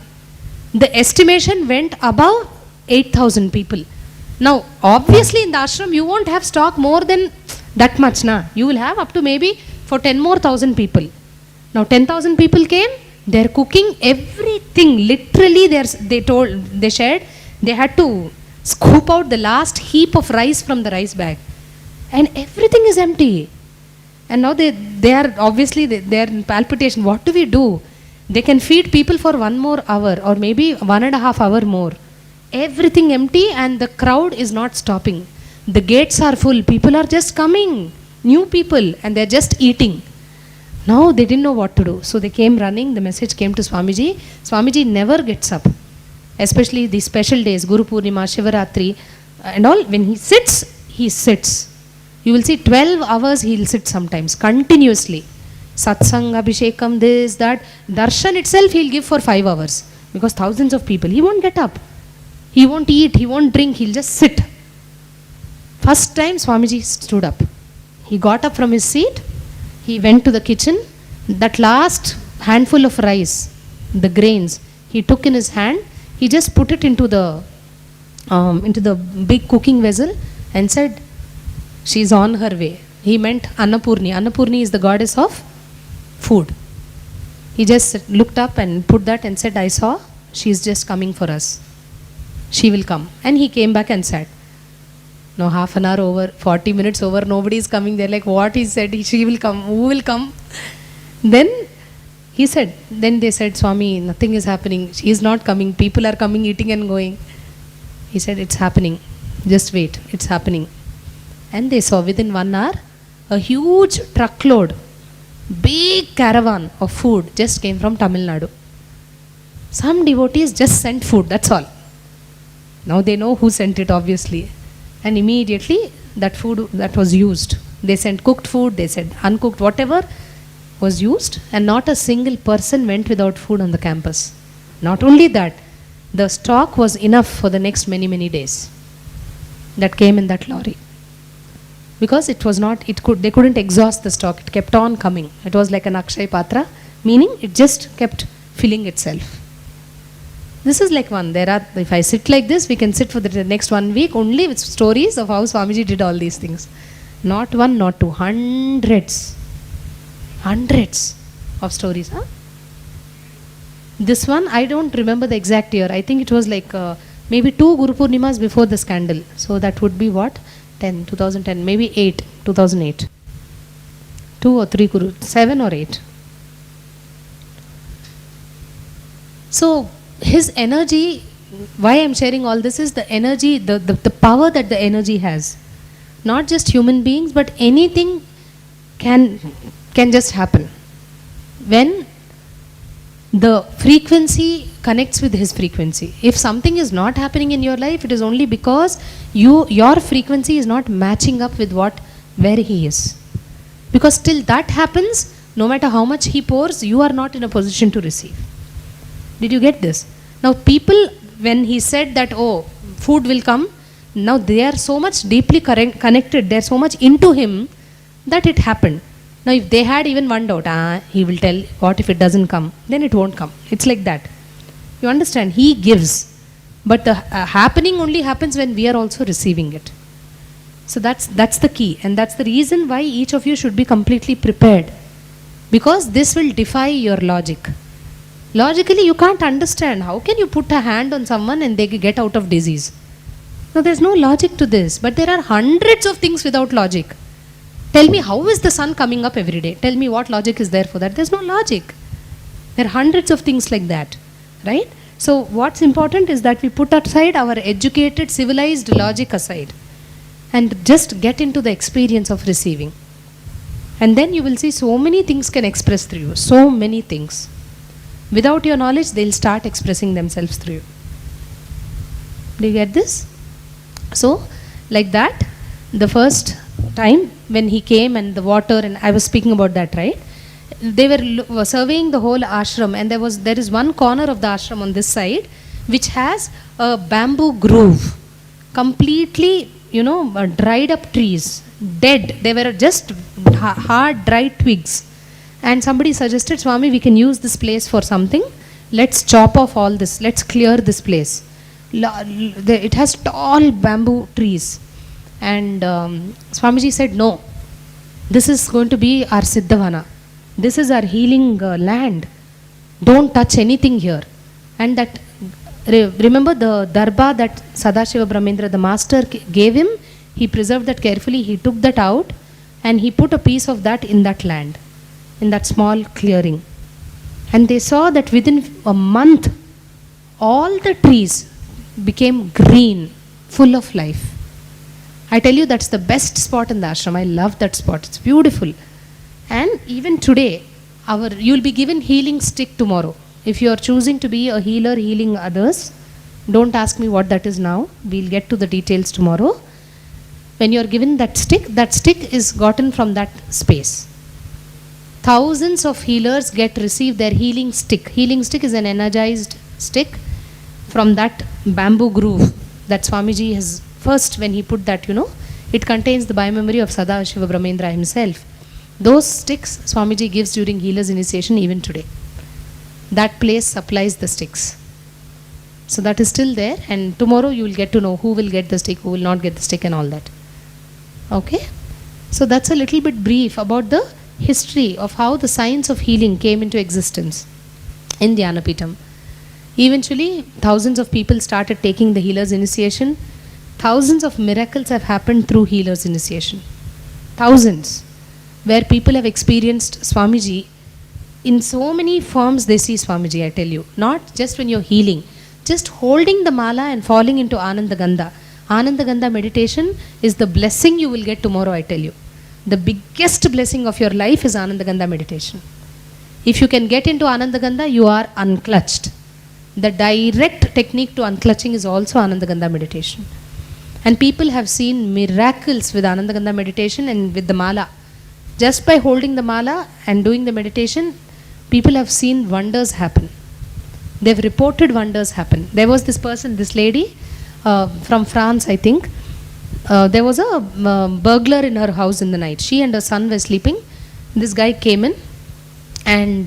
The estimation went above 8,000 people. Now, obviously in the ashram you won't have stock more than that much. You will have up to maybe for 10 more thousand people. Now 10,000 people came. They're cooking everything. Literally they shared. They had to scoop out the last heap of rice from the rice bag. And everything is empty. And now they are obviously they are in palpitation. What do we do? They can feed people for 1 more hour or maybe 1.5 hours more. Everything empty and the crowd is not stopping. The gates are full. People are just coming. New people, and they're just eating. Now they didn't know what to do. So they came running. The message came to Swamiji. Swamiji never gets up. Especially these special days, Guru Purnima, Shivaratri and all. When he sits, he sits. You will see 12 hours he will sit sometimes, continuously. Satsang, Abhishekam, this, that. Darshan itself he will give for 5 hours. Because thousands of people. He won't get up. He won't eat, he won't drink, he'll just sit. First time Swamiji stood up. He got up from his seat, he went to the kitchen. That last handful of rice, the grains, he took in his hand, he just put it into the big cooking vessel and said, she's on her way. He meant Annapurni. Annapurni is the goddess of food. He just looked up and put that and said, I saw, she's just coming for us. She will come. And he came back and sat. Now half an hour over, 40 minutes over, nobody is coming. They're like, what he said, she will come, who will come? Then he said, then they said, Swami, nothing is happening. She is not coming. People are coming, eating and going. He said, it's happening. Just wait, it's happening. And they saw within 1 hour, a huge truckload, big caravan of food just came from Tamil Nadu. Some devotees just sent food, that's all. Now they know who sent it, obviously. And immediately that food that was used. They sent cooked food, they said uncooked, whatever was used. And not a single person went without food on the campus. Not only that, the stock was enough for the next many, many days. That came in that lorry. Because it was not, they couldn't exhaust the stock. It kept on coming. It was like an Akshay Patra, meaning it just kept filling itself. This is like one. If I sit like this, we can sit for the next 1 week only with stories of how Swamiji did all these things. Not one, not two, hundreds of stories. Huh? This one, I don't remember the exact year. I think it was like maybe 2 Guru Purnimas before the scandal. So that would be what? 2010, maybe 2008. 2 or 3 Guru, 7 or 8. So his energy, why I'm sharing all this is the energy, the power that the energy has. Not just human beings, but anything can just happen. When the frequency connects with his frequency. If something is not happening in your life, it is only because your frequency is not matching up with where he is. Because till that happens, no matter how much he pours, you are not in a position to receive. Did you get this? Now people, when he said that, oh, food will come, now they are so much deeply connected, they are so much into him that it happened. Now if they had even one doubt, he will tell, what if it doesn't come? Then it won't come. It's like that. You understand? He gives. But the happening only happens when we are also receiving it. So that's the key. And that's the reason why each of you should be completely prepared. Because this will defy your logic. Logically, you can't understand. How can you put a hand on someone and they get out of disease? No, there's no logic to this. But there are hundreds of things without logic. Tell me, how is the sun coming up every day? Tell me what logic is there for that. There's no logic. There are hundreds of things like that. Right? So what's important is that we put aside our educated, civilized logic aside. And just get into the experience of receiving. And then you will see so many things can express through you. So many things. Without your knowledge, they'll start expressing themselves through you. Do you get this? So, like that, the first time when he came and the water, and I was speaking about that, right? They were surveying the whole ashram, and there is one corner of the ashram on this side which has a bamboo grove, completely, dried up trees, dead. They were just hard, dry twigs. And somebody suggested, Swami, we can use this place for something. Let's chop off all this. Let's clear this place. It has tall bamboo trees. And Swamiji said, no, this is going to be our Siddhavana. This is our healing land. Don't touch anything here. And that, remember the darba that Sadashiva Brahmendra, the master, gave him? He preserved that carefully. He took that out and he put a piece of that in that land, in that small clearing. And they saw that within a month, all the trees became green, full of life. I tell you, that's the best spot in the ashram. I love that spot. It's beautiful. And even today, you'll be given healing stick tomorrow. If you are choosing to be a healer healing others, don't ask me what that is now. We'll get to the details tomorrow. When you're given that stick is gotten from that space. Thousands of healers receive their healing stick. Healing stick is an energized stick from that bamboo groove that Swamiji has first, when he put that, it contains the biomemory of Sadashiva Brahmendra himself. Those sticks Swamiji gives during healer's initiation even today. That place supplies the sticks. So that is still there, and tomorrow you will get to know who will get the stick, who will not get the stick, and all that. Okay? So that's a little bit brief about the history of how the science of healing came into existence in Dhyanapitam. Eventually, thousands of people started taking the healer's initiation. Thousands of miracles have happened through healer's initiation. Thousands. Where people have experienced Swamiji. In so many forms they see Swamiji, I tell you. Not just when you're healing. Just holding the mala and falling into Ananda Gandha. Ananda Gandha meditation is the blessing you will get tomorrow, I tell you. The biggest blessing of your life is Ananda Gandha meditation. If you can get into Ananda Gandha, you are unclutched. The direct technique to unclutching is also Ananda Gandha meditation. And people have seen miracles with Ananda Gandha meditation and with the mala. Just by holding the mala and doing the meditation, people have seen wonders happen. They've reported wonders happen. There was this person, this lady from France, I think. There was a burglar in her house in the night. She and her son were sleeping. This guy came in and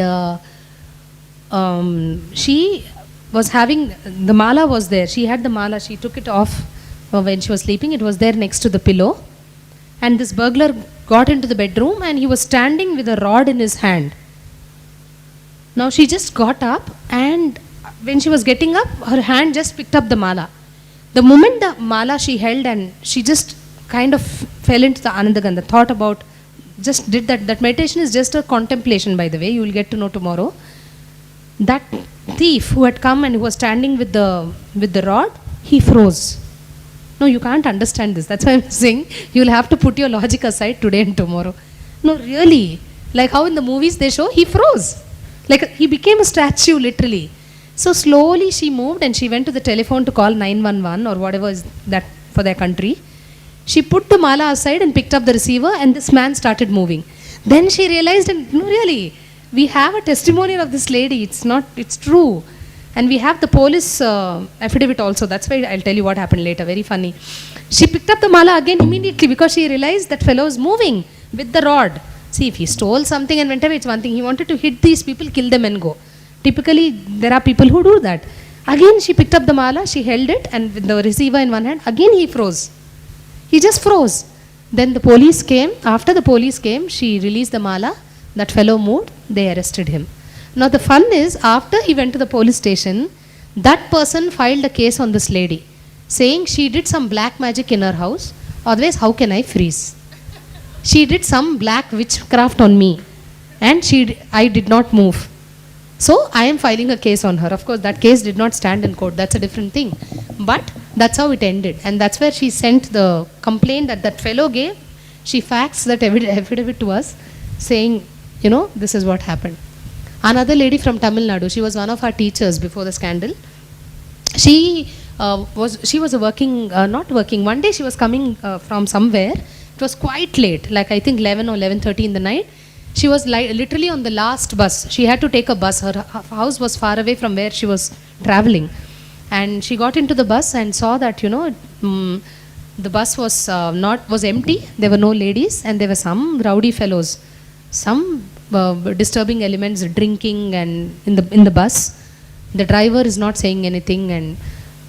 she was having, the mala was there. She had the mala. She took it off when she was sleeping. It was there next to the pillow. And this burglar got into the bedroom and he was standing with a rod in his hand. Now she just got up, and when she was getting up, her hand just picked up the mala. The moment the mala she held, and she just kind of fell into the Ananda Gandha, thought about, just did that. That meditation is just a contemplation, by the way. You will get to know tomorrow. That thief who had come and who was standing with the rod, he froze. No, you can't understand this. That's why I'm saying you'll have to put your logic aside today and tomorrow. No, really. Like how in the movies they show, he froze. Like he became a statue, literally. So slowly she moved and she went to the telephone to call 911 or whatever is that for their country. She put the mala aside and picked up the receiver, and this man started moving. Then she realized, and no, really, we have a testimonial of this lady. It's true. And we have the police affidavit also. That's why I'll tell you what happened later. Very funny. She picked up the mala again immediately because she realized that fellow is moving with the rod. See, if he stole something and went away, it's one thing. He wanted to hit these people, kill them and go. Typically, there are people who do that. Again, she picked up the mala, she held it, and with the receiver in one hand, again he froze. He just froze. Then the police came. After the police came, she released the mala. That fellow moved. They arrested him. Now the fun is, after he went to the police station, that person filed a case on this lady, saying she did some black magic in her house. Otherwise, how can I freeze? She did some black witchcraft on me, and I did not move. So I am filing a case on her. Of course, that case did not stand in court. That's a different thing. But that's how it ended. And that's where she sent the complaint that fellow gave. She faxed that affidavit to us, saying, this is what happened. Another lady from Tamil Nadu, she was one of our teachers before the scandal. She was not working. One day she was coming from somewhere. It was quite late, like I think 11 or 11:30 in the night. She was literally on the last bus. She had to take a bus. Her house was far away from where she was traveling. And she got into the bus and saw that, the bus was empty. There were no ladies, and there were some rowdy fellows, some disturbing elements drinking and in the bus. The driver is not saying anything, and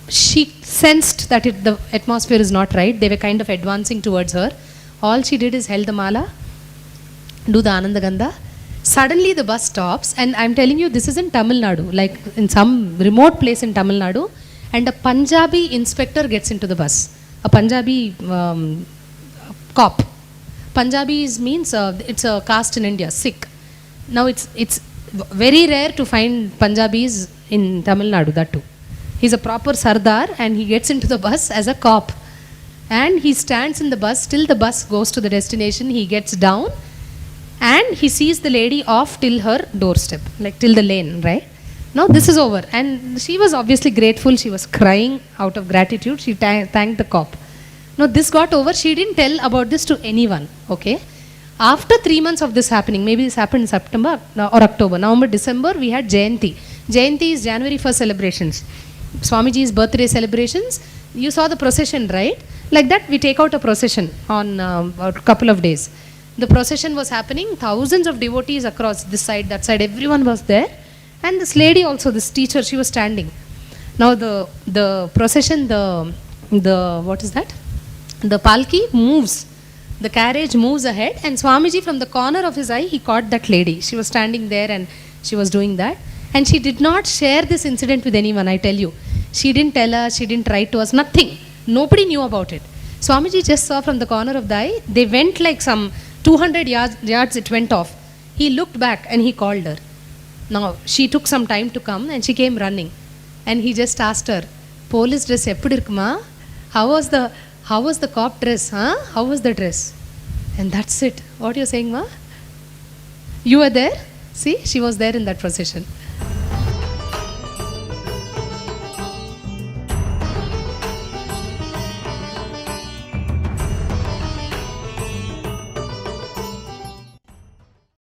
she sensed that the atmosphere is not right. They were kind of advancing towards her. All she did is held the mala, do the Anandagandha. Suddenly the bus stops, and I'm telling you, this is in Tamil Nadu, like in some remote place in Tamil Nadu, and a Punjabi inspector gets into the bus. A Punjabi cop. Punjabis means it's a caste in India, Sikh. Now it's very rare to find Punjabis in Tamil Nadu, that too. He's a proper Sardar, and he gets into the bus as a cop. And he stands in the bus till the bus goes to the destination. He gets down and he sees the lady off till her doorstep, like till the lane, right? Now this is over. And she was obviously grateful. She was crying out of gratitude. She thanked the cop. Now this got over. She didn't tell about this to anyone, okay? After 3 months of this happening, maybe this happened in September or October, November, December, we had Jayanti. Jayanti is January 1st celebrations. Swamiji's birthday celebrations. You saw the procession, right? Like that, we take out a procession on a couple of days. The procession was happening, thousands of devotees across this side, that side, everyone was there. And this lady also, this teacher, she was standing. Now the procession, the what is that? The palki moves. The carriage moves ahead, and Swamiji, from the corner of his eye, he caught that lady. She was standing there and she was doing that. And she did not share this incident with anyone, I tell you. She didn't tell us, she didn't write to us, nothing. Nobody knew about it. Swamiji just saw from the corner of the eye. They went like some 200 yards it went off. He looked back and he called her. Now, she took some time to come and she came running. And he just asked her, police dress eppudu irukuma? How was the cop dress? Huh? How was the dress? And that's it. What you're saying, ma? You were there? See, she was there in that procession.